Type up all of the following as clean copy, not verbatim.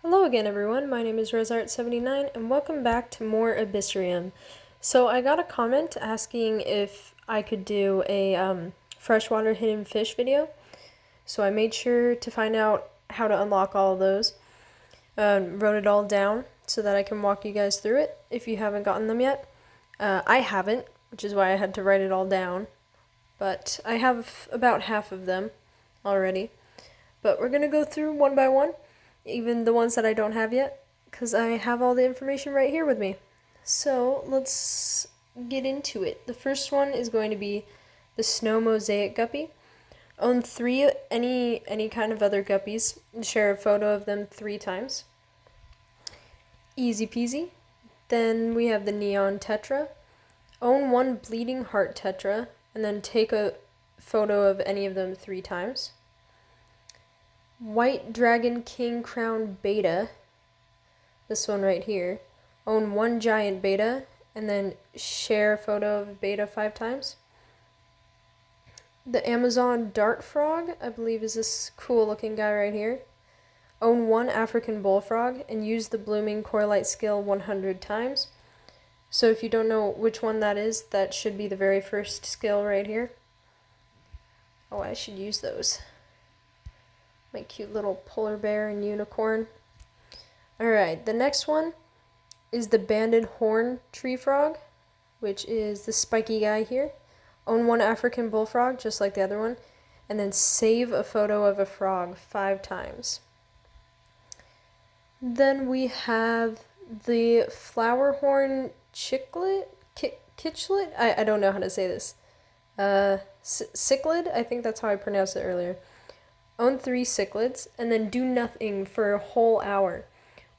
Hello again everyone, my name is RoseArt79 and welcome back to more Abyssrium. So I got a comment asking if I could do a freshwater hidden fish video. So I made sure to find out how to unlock all of those. Wrote it all down so that I can walk you guys through it if you haven't gotten them yet. I haven't, which is why I had to write it all down. But I have about half of them already. But we're going to go through one by one. Even the ones that I don't have yet, because I have all the information right here with me. So let's get into it. The first one is going to be the snow mosaic guppy. Own 3 any kind of other guppies and share a photo of them 3 times. Easy peasy. Then we have the neon tetra. Own 1 bleeding heart tetra and then take a photo of any of them 3 times. White Dragon King Crown Beta, this one right here. Own 1 giant beta, and then share a photo of beta 5 times. The Amazon Dart Frog, I believe is this cool looking guy right here. Own 1 African Bullfrog, and use the Blooming Coralite skill 100 times. So if you don't know which one that is, that should be the very first skill right here. Oh, I should use those. My cute little polar bear and unicorn. Alright, the next one is the banded horn tree frog, which is the spiky guy here. Own 1 African bullfrog, just like the other one, and then save a photo of a frog 5 times. Then we have the flower horn cichlids. I don't know how to say this. Cichlid, I think that's how I pronounced it earlier. Own 3 cichlids, and then do nothing for a whole hour,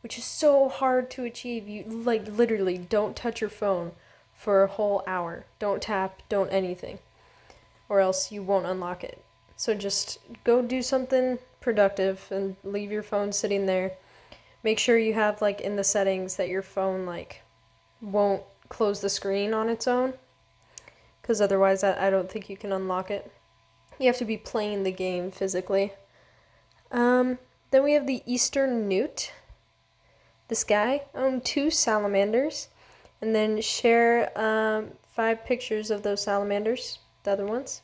which is so hard to achieve. You, literally don't touch your phone for a whole hour. Don't tap, don't anything, or else you won't unlock it. So just go do something productive and leave your phone sitting there. Make sure you have, in the settings that your phone, won't close the screen on its own, because otherwise I don't think you can unlock it. You have to be playing the game physically. Then we have the eastern newt. This guy. Own 2 salamanders. And then share 5 pictures of those salamanders, the other ones.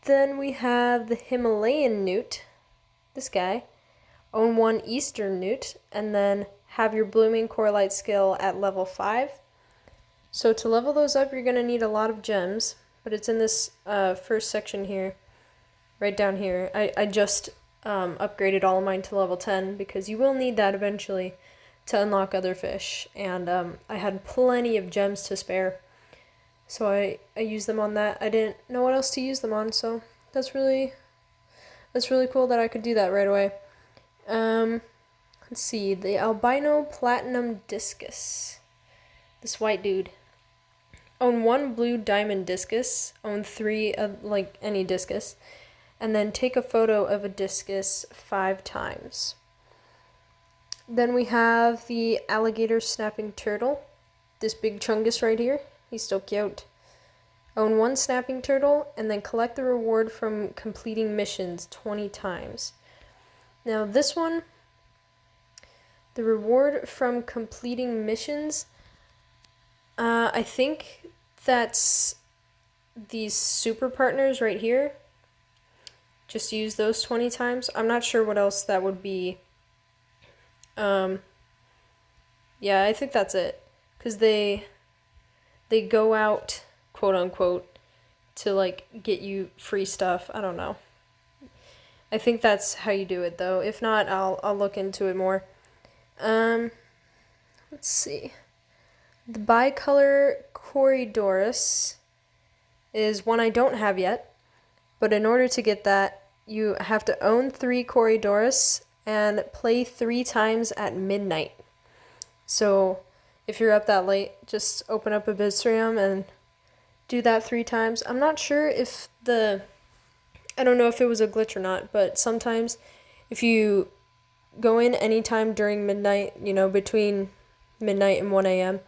Then we have the Himalayan newt. This guy. Own 1 eastern newt. And then have your blooming coralite skill at level 5. So to level those up, you're going to need a lot of gems. But it's in this first section here, right down here. I just upgraded all of mine to level 10 because you will need that eventually to unlock other fish. And I had plenty of gems to spare, so I used them on that. I didn't know what else to use them on, so that's really cool that I could do that right away. Let's see, the albino platinum discus. This white dude. Own 1 blue diamond discus, own 3 any discus, and then take a photo of a discus 5 times. Then we have the alligator snapping turtle, this big chungus right here. He's so cute. Own 1 snapping turtle, and then collect the reward from completing missions 20 times. Now this one, the reward from completing missions, I think that's these super partners right here. Just use those 20 times. I'm not sure what else that would be. Yeah, I think that's it. Because they go out, quote unquote, to get you free stuff. I don't know. I think that's how you do it though. If not, I'll look into it more. Let's see. The bicolor Corydoras is one I don't have yet, but in order to get that, you have to own 3 Corydoras and play 3 times at midnight. So if you're up that late, just open up Abyssrium and do that 3 times. I'm not sure if I don't know if it was a glitch or not, but sometimes if you go in anytime during midnight, between midnight and 1 a.m.,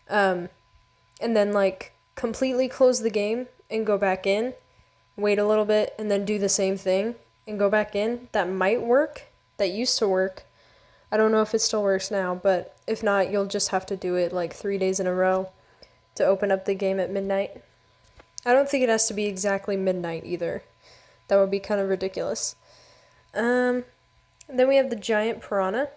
and then completely close the game and go back in, wait a little bit, and then do the same thing and go back in, that might work. that used to work. I don't know if it still works now, but if not, you'll just have to do it like 3 days in a row to open up the game at midnight. I don't think it has to be exactly midnight either. That would be kind of ridiculous. Then we have the giant piranha.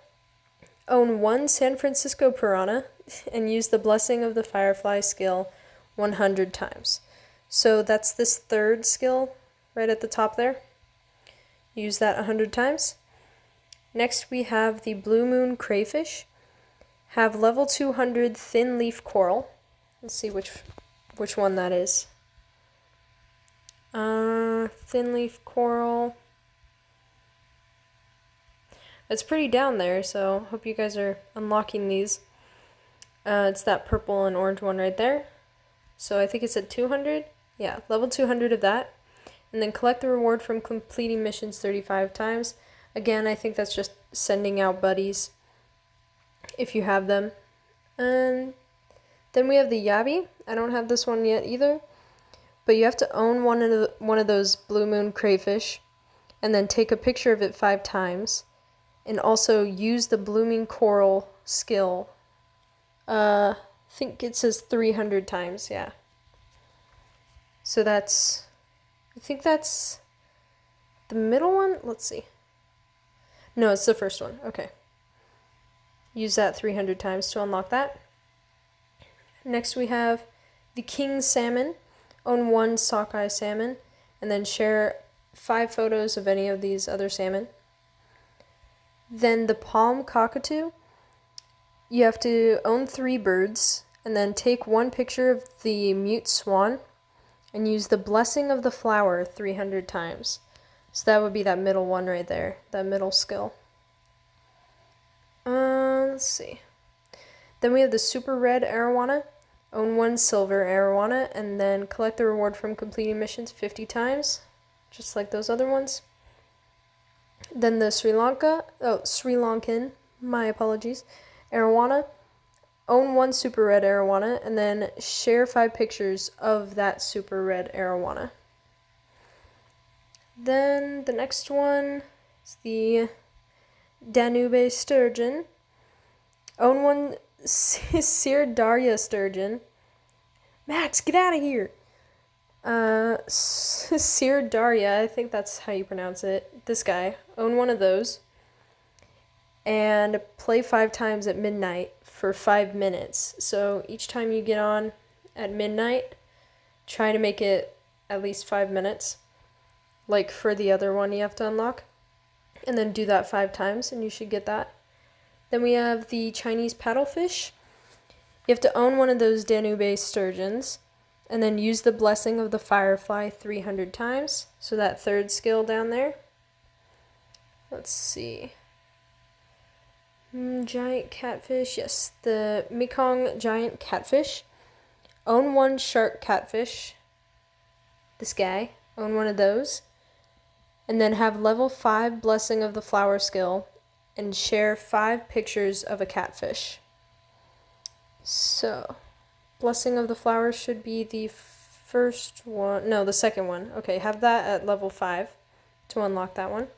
Own 1 San Francisco piranha and use the blessing of the firefly skill 100 times. So that's this third skill right at the top there. Use that 100 times. Next we have the blue moon crayfish. Have level 200 thin leaf coral. Let's see which one that is. Thin leaf coral. It's pretty down there, so hope you guys are unlocking these. It's that purple and orange one right there. So I think it's at 200. Yeah, level 200 of that. And then collect the reward from completing missions 35 times. Again, I think that's just sending out buddies if you have them. And then we have the yabi. I don't have this one yet either. But you have to own one of those blue moon crayfish and then take a picture of it 5 times. And also use the blooming coral skill. I think it says 300 times, yeah. So I think that's the middle one. Let's see. No, it's the first one. Okay. Use that 300 times to unlock that. Next we have the king salmon. Own 1 sockeye salmon and then share 5 photos of any of these other salmon. Then the palm cockatoo. You have to own 3 birds and then take 1 picture of the mute swan and use the blessing of the flower 300 times. So that would be that middle one right there, that middle skill. Let's see. Then we have the super red arowana. Own 1 silver arowana and then collect the reward from completing missions 50 times, just like those other ones. Then the Sri Lankan, my apologies, arowana. Own 1 super red arowana and then share 5 pictures of that super red arowana. Then the next one is the Danube sturgeon. Own 1 Daria sturgeon. Max, get out of here! Daria, I think that's how you pronounce it. This guy. Own 1 of those. And play 5 times at midnight for 5 minutes. So each time you get on at midnight, try to make it at least 5 minutes. Like for the other one you have to unlock. And then do that 5 times and you should get that. Then we have the Chinese paddlefish. You have to own 1 of those Danube sturgeons. And then use the blessing of the firefly 300 times. So that third skill down there. Let's see. Giant catfish. Yes, the Mekong giant catfish. Own 1 shark catfish. This guy. Own 1 of those. And then have level 5 blessing of the flower skill. And share 5 pictures of a catfish. So, blessing of the flower should be the first one. No, the second one. Okay, have that at level 5 to unlock that one.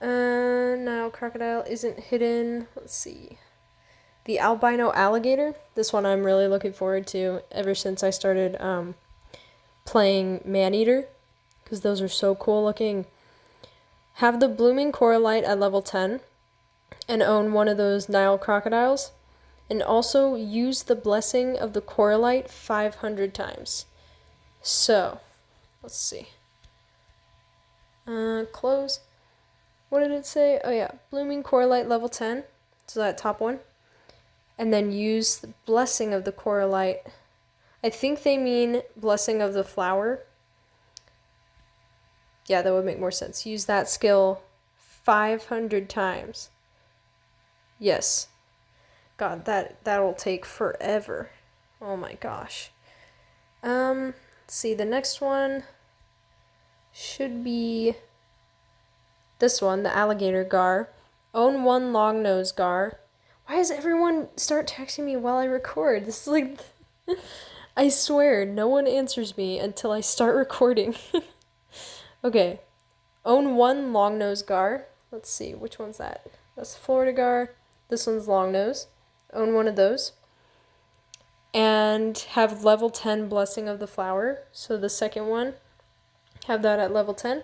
Now crocodile isn't hidden. Let's see. The albino alligator. This one I'm really looking forward to ever since I started playing Maneater, because those are so cool looking. Have the blooming coralite at level 10 and own 1 of those Nile crocodiles. And also use the blessing of the coralite 500 times. So, let's see. Close. What did it say? Oh yeah, blooming coralite level 10. So that top one. And then use the blessing of the coralite. I think they mean blessing of the flower. Yeah, that would make more sense. Use that skill 500 times. Yes. God, that'll take forever. Oh my gosh. Let's see, the next one should be this one, the alligator gar. Own 1 long-nosed gar. Why does everyone start texting me while I record? This is like, I swear, no one answers me until I start recording. Okay. Own 1 long-nosed gar. let's see, which one's that? That's Florida gar. This one's long nose. Own one of those. And have level 10 Blessing of the Flower. So the second one, have that at level 10.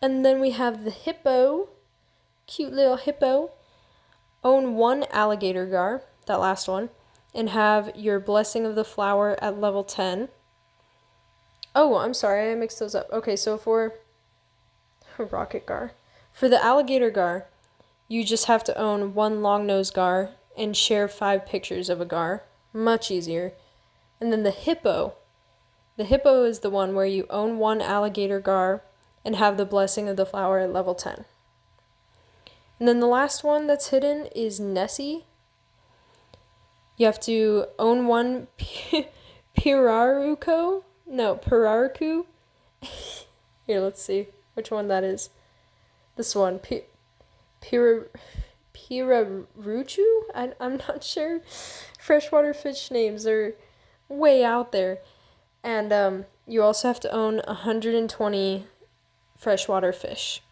And then we have the hippo, cute little hippo. Own one alligator gar, that last one, and have your Blessing of the Flower at level 10. Oh, I'm sorry, I mixed those up. Okay, so for rocket gar, for the alligator gar, you just have to own one long nose gar and share 5 pictures of a gar. Much easier. And then the hippo is the one where you own one alligator gar and have the Blessing of the Flower at level 10. And then the last one that's hidden is Nessie. You have to own one Piraruku. Here, let's see which one that is. This one, Piraruchu? I'm not sure. Freshwater fish names are way out there. And you also have to own 120 freshwater fish.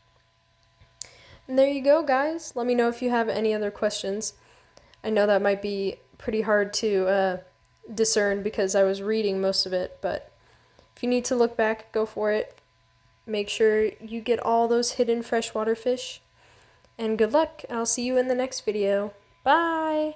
And there you go, guys. Let me know if you have any other questions. I know that might be pretty hard to discern because I was reading most of it, but if you need to look back, go for it. Make sure you get all those hidden freshwater fish. And good luck. I'll see you in the next video. Bye!